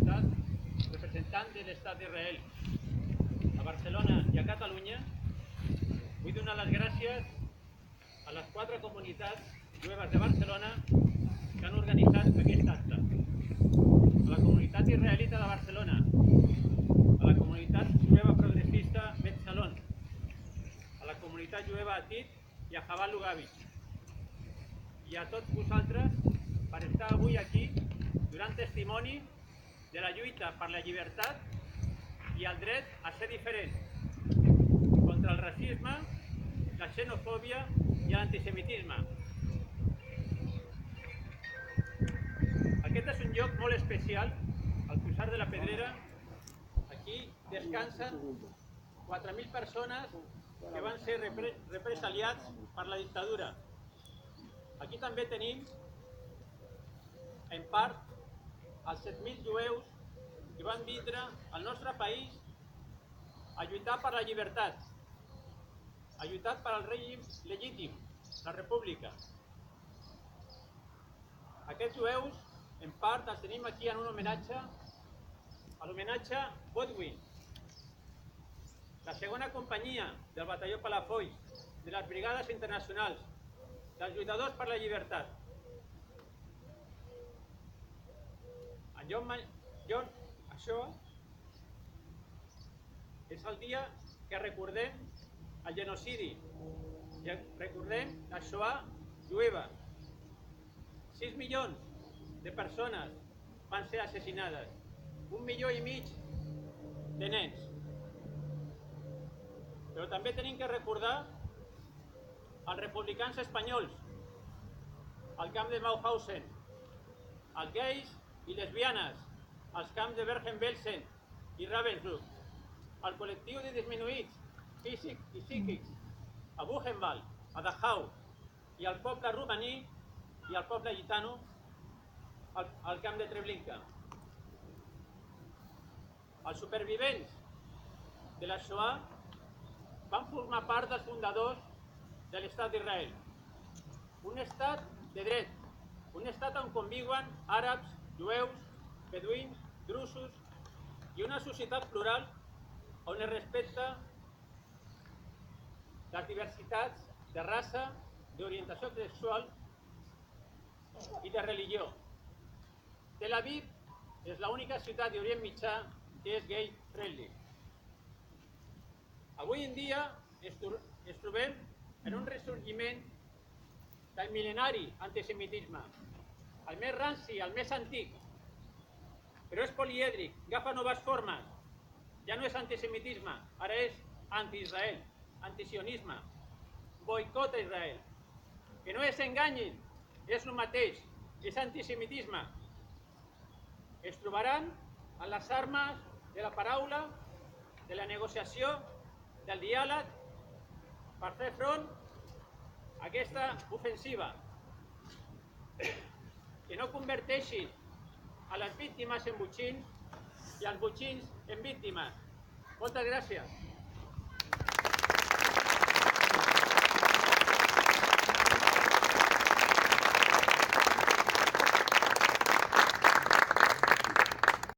representant de l'Estat d'Israel a Barcelona i a Catalunya, vull donar les gràcies a les 4 comunitats jueves de Barcelona que han organitzat aquest acte. A la comunitat israelita de Barcelona, a la comunitat jueva progressista Bet Shalom, a la comunitat jueva Atit i a Jabal Lugavitch, i a tots vosaltres per estar avui aquí donant testimoni de la lluita per la llibertat i el dret a ser diferent, contra el racisme, la xenofòbia i l'antisemitisme. Aquest és un lloc molt especial, al Fossar de la Pedrera. Aquí descansen 4.000 persones que van ser represaliats per la dictadura. Aquí també tenim, en part, els 7.000 jueus que van vindre al nostre país a lluitar per la llibertat, a lluitar per al règim legítim, la república. Aquests jueus, en part, els tenim aquí en un homenatge, a l'homenatge Bodwin, la segona companyia del batalló Palafolls, de les brigades internacionals, dels lluitadors per la llibertat. Això és el dia que recordem el genocidi, que recordem la Shoah jueva. 6 milions de persones van ser assassinades, 1,5 milions de nens. Però també tenim que recordar els republicans espanyols, al camp de Mauthausen, els gais i lesbianes, als camps de Bergen-Belsen i Ravensbrück, el col·lectiu de disminuïts físics i psíquics a Buchenwald, a Dachau, i el poble romaní i el poble gitano al camp de Treblinka. Els supervivents de la Shoah van formar part dels fundadors de l'Estat d'Israel. Un estat de dret, un estat on conviuen àrabs, jueus, beduïns, drusos i una societat plural on es respecta les diversitats de raça, d'orientació sexual i de religió. Tel Aviv és l'única ciutat d'Orient Mitjà que és gay friendly. Avui en dia ens trobem en un ressorgiment del mil·lenari antisemitisme, el més ranci, el més antic, però és polièdric, agafa noves formes. Ja no és antisemitisme, ara és anti-Israel, antisionisme, boicot a Israel. Que no es enganyin, és el mateix, és antisemitisme. Es trobaran en les armes de la paraula, de la negociació, del diàleg, per fer front a aquesta ofensiva. Que no converteixin a les víctimes en botxins i els botxins en víctimes. Moltes gràcies.